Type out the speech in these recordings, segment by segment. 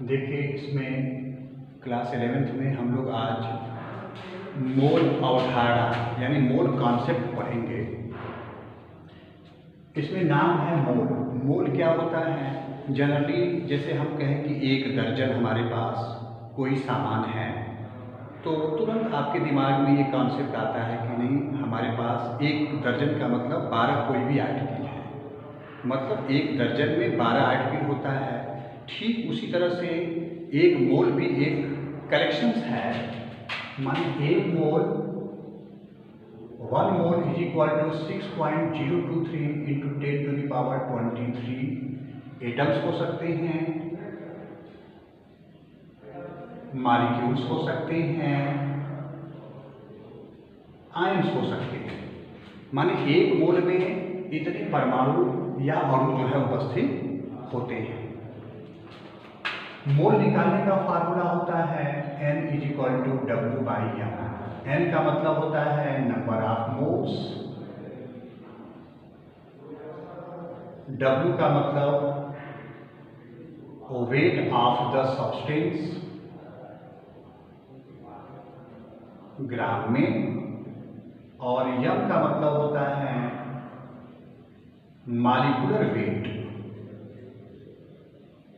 देखिए, इसमें class 11th में हम लोग आज मोल अवधारणा यानी मोल कॉन्सेप्ट पढ़ेंगे। इसमें नाम है मोल। मोल क्या होता है? जनरली जैसे हम कहें कि एक दर्जन हमारे पास कोई सामान है, तो तुरंत आपके दिमाग में ये कॉन्सेप्ट आता है कि नहीं, हमारे पास एक दर्जन का मतलब 12 कोई भी आर्टिकल है, मतलब एक दर्जन में 12 आर्टिकल होता है। ठीक उसी तरह से एक मोल भी एक कलेक्शंस है। माने एक mole, 1 mole is equal to 6.023 into 10 to the power 23 atoms हो सकते हैं, मॉलिक्यूल्स हो सकते हैं, आयंस हो सकते हैं। माने एक मोल में इतने परमाणु या अणु जो है उपस्थित होते हैं। मोल निकालने का फार्मूला होता है n is equal to W by M. n का मतलब होता है नंबर ऑफ मोल्स, w का मतलब वेट ऑफ द सब्सटेंस ग्राम में, और m का मतलब होता है मॉलिक्यूलर वेट,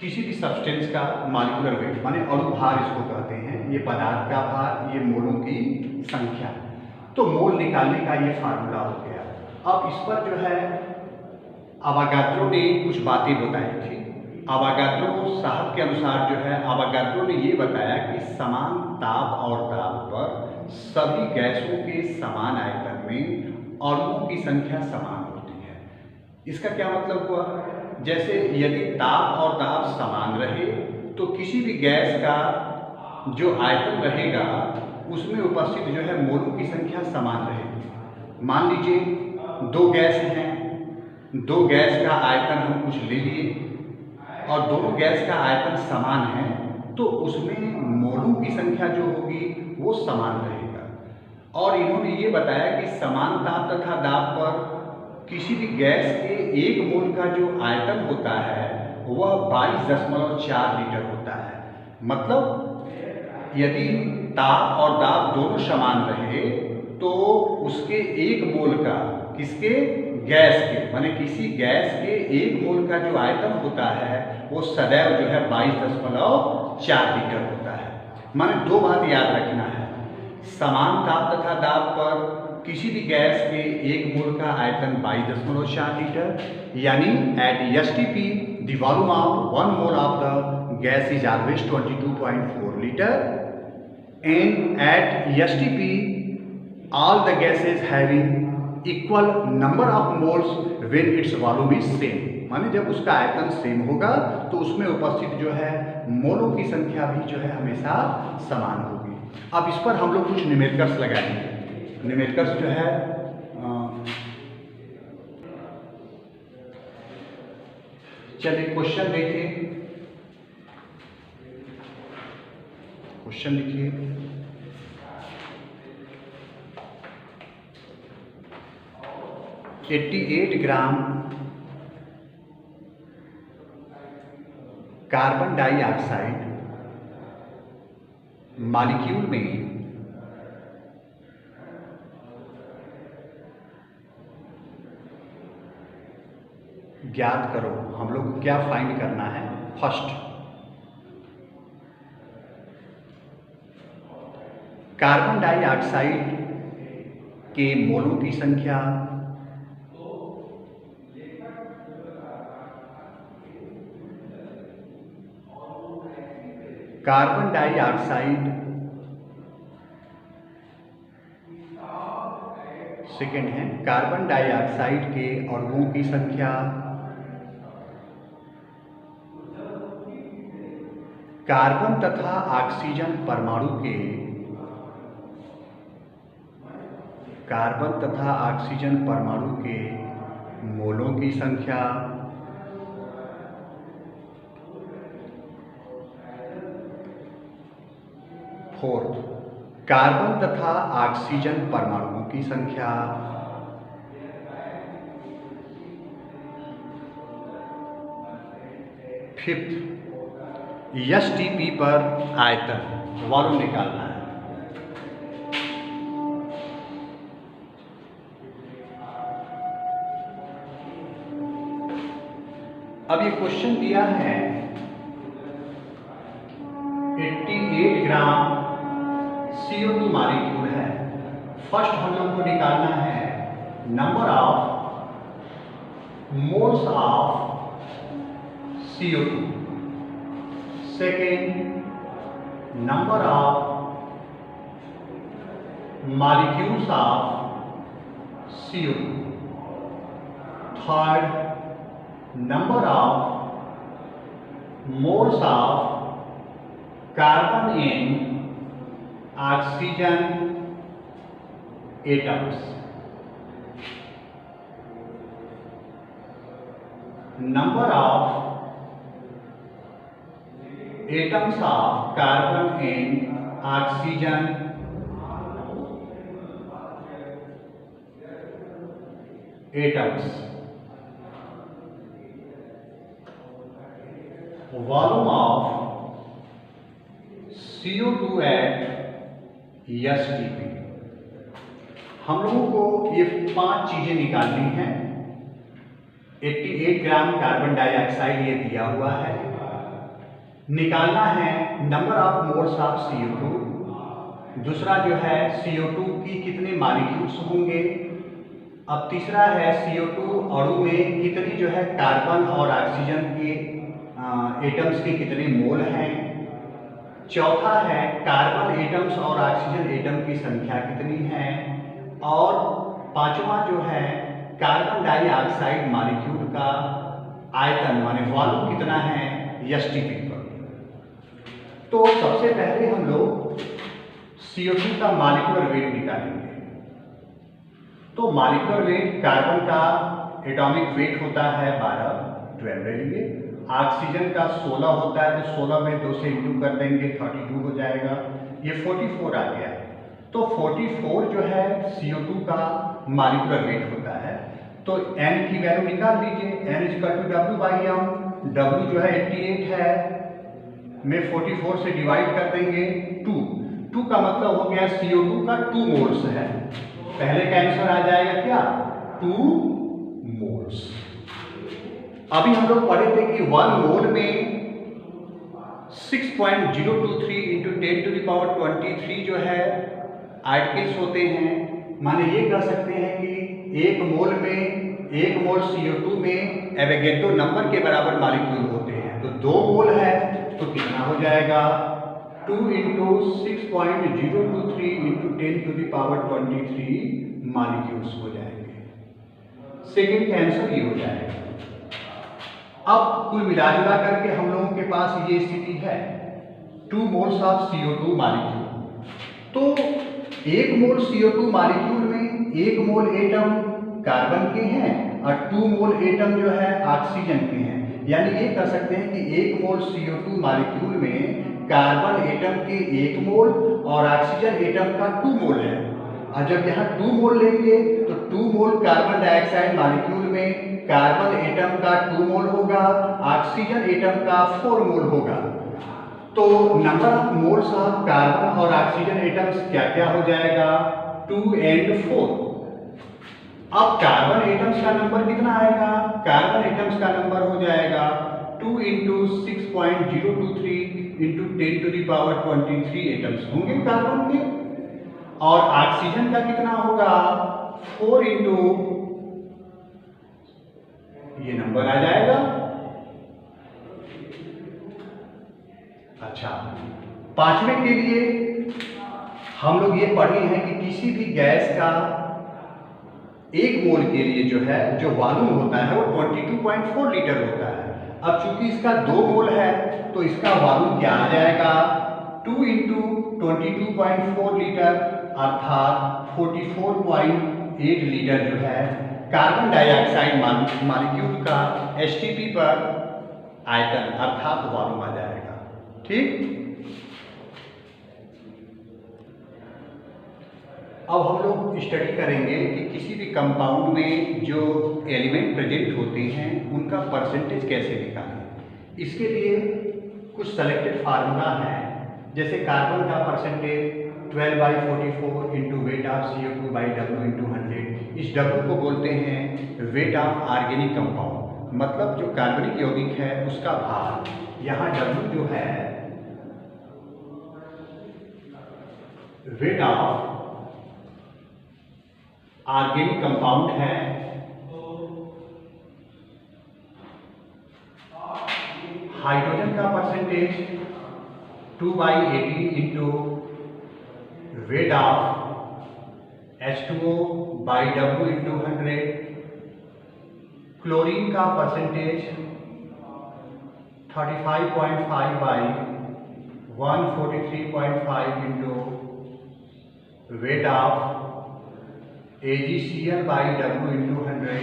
किसी भी सब्सटेंस का मॉलिक्यूलर वेट माने अणु भार इसको कहते हैं। ये पदार्थ का भार, ये मोलों की संख्या। तो मोल निकालने का ये फार्मूला हो गया। अब इस पर जो है अवागाद्रो ने कुछ बातें बताई थी। अवागाद्रो साहब के अनुसार जो है, अवागाद्रो ने ये बताया कि समान ताप और दाब पर सभी गैसों के समान आयतन में अणुओं की संख्या समान होती है। इसका क्या मतलब हुआ? जैसे यदि ताप और दाब समान रहे तो किसी भी गैस का जो आयतन रहेगा उसमें उपस्थित जो है मोलों की संख्या समान रहेगी। मान लीजिए दो गैस हैं, दो गैस का आयतन हम कुछ ले लिए और दोनों गैस का आयतन समान है, तो उसमें मोलों की संख्या जो होगी वो समान रहेगा। और इन्होंने ये बताया कि समान ताप तथा दाब पर किसी भी गैस के एक मोल का जो आयतन होता है वह 22.4 लीटर होता है। मतलब यदि ताप और दाब दोनों समान रहे तो उसके एक मोल का, किसके? गैस के, माने किसी गैस के एक मोल का जो आयतन होता है वो सदैव जो है 22.4 लीटर होता है। माने दो बात याद रखना है, समान ताप तथा दाब पर किसी भी गैस के एक मोल का आयतन 22.4 लीटर, यानी at STP the volume of 1 mole of the gas is always 22.4 litre, and at STP all the gases having equal number of moles when its volume is same। माने जब उसका आयतन सेम होगा तो उसमें उपस्थित जो है मोलों की संख्या भी जो है हमेशा समान होगी। अब इस पर हम लोग कुछ न्यूमेरिकल्स लगाएंगे। न्यूमेरिकल्स जो है चलिए क्वेश्चन देखिए। क्वेश्चन लिखिए। $88 ग्राम कार्बन डाइऑक्साइड मॉलिक्यूल में ज्ञात करो। हम लोग क्या फाइंड करना है? फर्स्ट, कार्बन डाइऑक्साइड के मोलों की संख्या, कार्बन डाइऑक्साइड, सेकेंड है कार्बन डाइऑक्साइड के अणुओं की संख्या, कार्बन तथा ऑक्सीजन परमाणु के, कार्बन तथा ऑक्सीजन परमाणु के मोलों की संख्या, फोर्थ, कार्बन तथा ऑक्सीजन परमाणुओं की संख्या, फिफ्थ, STP पर आयतन वॉल्यूम निकालना है। अब ये क्वेश्चन दिया है 88 ग्राम CO2 मॉलिक्यूल है। फर्स्ट हम लोग को निकालना है number of moles of CO2, second number of molecules of CO2, third number of moles of carbon in oxygen atoms, number of atoms of carbon in oxygen atoms, volume of CO2 at STP। हम लोगों को ये 5 चीजें निकालनी हैं। 88 gram carbon dioxide ये दिया हुआ है। निकालना है number of moles of CO2, दूसरा जो है CO2 की कितने मॉलिक्यूल्स होंगे, अब तीसरा है CO2 अणु में कितनी जो है कार्बन और ऑक्सीजन के एटम्स के कितने मोल हैं, चौथा है कार्बन एटम्स और ऑक्सीजन एटम की संख्या कितनी है, और पांचवा जो है कार्बन डाइऑक्साइड मॉलिक्यूल का आयतन माने वॉल्यूम कितना है STP पर। तो सबसे पहले हम लोग CO2 का मॉलिक्यूलर वेट निकालेंगे। तो मॉलिक्यूलर वेट कार्बन का एटॉमिक वेट होता है 12 ले लेंगे, ऑक्सीजन का 16 होता है, तो 16 में 2 से इंटू कर देंगे 32 हो जाएगा, ये 44 आ गया। तो 44 जो है CO2 का मॉलिक्यूलर वेट होता है। तो N की वैल्यू निकाल लीजिए, N = W/m। W जो है 88 है, में 44 से डिवाइड कर देंगे 2 का मतलब हो गया CO2 का 2 मोल्स है। पहले का आंसर आ जाएगा क्या 2 मोल्स। अभी हम लोग पढ़े थे कि 1 मोल में 6.023 × 10⁻23 जो है आर्टिकल्स होते हैं। माने ये कह सकते हैं कि 1 मोल CO2 में एवोगैड्रो नंबर के बराबर मॉलिक्यूल होते हैं। तो 2 मोल है तो कितना हो जाएगा 2 × 6.023 × 10⁻23 मॉलिक्यूल्स हो जाएंगे। सेकेंड का आंसर ये हो जाएगा। अब कुल मिला करके हम लोगों के पास ये स्थिति है 2 मोल्स ऑफ CO2 मॉलिक्यूल। तो 1 मोल CO2 मॉलिक्यूल में 1 मोल एटम कार्बन के हैं और 2 मोल एटम जो है ऑक्सीजन के हैं। यानी ये कह सकते हैं कि 1 मोल CO2 मॉलिक्यूल में कार्बन एटम के 1 मोल और ऑक्सीजन एटम का 2 मोल है। और जब यहाँ 2 मोल लेंगे तो 2 मोल कार्बन डाइऑक्साइड मॉलिक्यूल में कार्बन एटम का 2 मोल होगा, ऑक्सीजन एटम का 4 मोल होगा। तो number of moles of carbon और ऑक्सीजन एटम्स क्या क्या हो जाएगा 2 और 4। अब कार्बन एटम्स का नंबर कितना आएगा, कार्बन एटम्स का नंबर हो जाएगा 2 × 6.023 × 10⁻23 एटम्स होंगे कार्बन के, और ऑक्सीजन का कितना होगा 4 × ये नंबर आ जाएगा। अच्छा, पांचवें के लिए हम लोग ये पढ़े हैं कि किसी भी गैस का 1 मोल के लिए जो है जो वॉल्यूम होता है वो 22.4 लीटर होता है। अब चूंकि इसका 2 मोल है तो इसका वॉल्यूम क्या आ जाएगा 2 × 22.4 लीटर अर्थात 44.8 लीटर जो है कार्बन डाइऑक्साइड मॉलिक्यूल का STP पर आयतन अर्थात वॉल्यूम आ जाएगा। ठीक, अब हम लोग स्टडी करेंगे कि किसी भी कंपाउंड में जो एलिमेंट प्रेजेंट होते हैं उनका परसेंटेज कैसे निकालें। इसके लिए कुछ सेलेक्टेड फार्मूला है, जैसे कार्बन का percentage 12/44 into weight of CO2/W into 100। इस W को बोलते हैं वेट ऑफ ऑर्गेनिक कंपाउंड, मतलब जो कार्बनिक यौगिक है उसका भार। यहाँ W जो है वेट ऑफ ऑर्गेनिक कंपाउंड है। हाइड्रोजन का percentage 2/18 into weight of H2O/W into 100। Chlorine का percentage 35.5/143.5 into weight of AgCl/W into 100।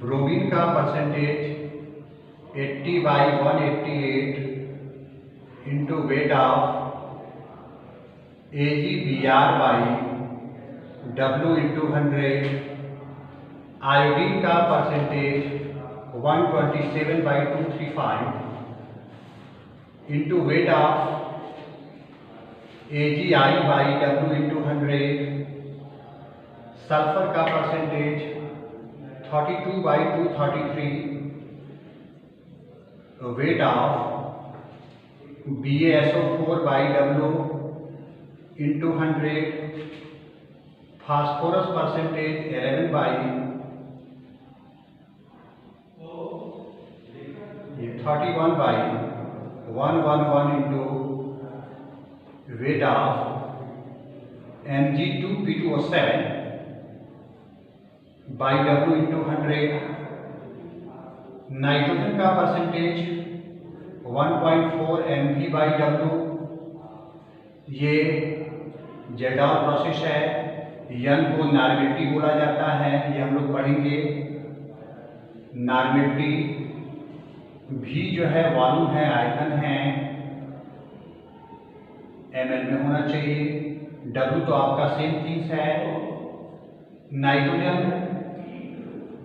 Bromine का percentage 80/188 into weight of AgBr/W into 100। Iodine का percentage 127/235 into weight of AgI/W into 100। Sulphur का percentage 32/233 weight of BaSO4/W into 100। Phosphorus percentage 31/111 into weight of Mg2P2O7/W into 100। Nitrogen का percentage 1.4 Mg/W। ये जेडॉल process है। यन को normality बोला जाता है, ये हम लोग पढ़ेंगे। नॉर्मेलिटी भी जो है वॉल्यूम है, आयतन है, ml में होना चाहिए। W तो आपका सेम चीज है। Nitrogen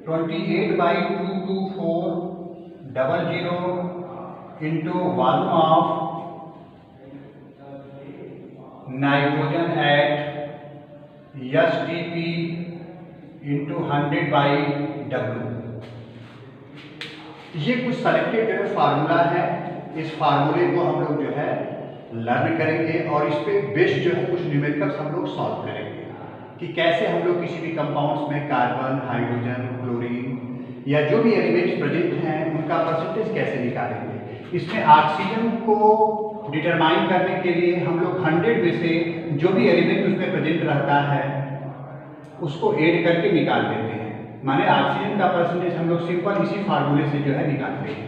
28/22400 into volume of nitrogen eight STP into 100/W। ये कुछ सेलेक्टेड फार्मूला है। इस फार्मूले को हम लोग जो है लर्न करेंगे और इस पे बेस्ड जो है कुछ न्यूमेरिकल्स हम लोग सॉल्व करेंगे कि कैसे हम लोग किसी भी कंपाउंड्स में कार्बन, हाइड्रोजन, क्लोरीन या जो भी एलिमेंट्स प्रेजेंट हैं उनका परसेंटेज कैसे निकालेंगे। इसमें ऑक्सीजन को डिटरमाइन करने के लिए हम लोग 100 में से जो भी एलिमेंट उसमें प्रेजेंट रहता है उसको ऐड करके निकाल देते हैं। माने ऑक्सीजन का परसेंटेज हम लोग सिंपल इसी फार्मूले से जो है निकालते हैं।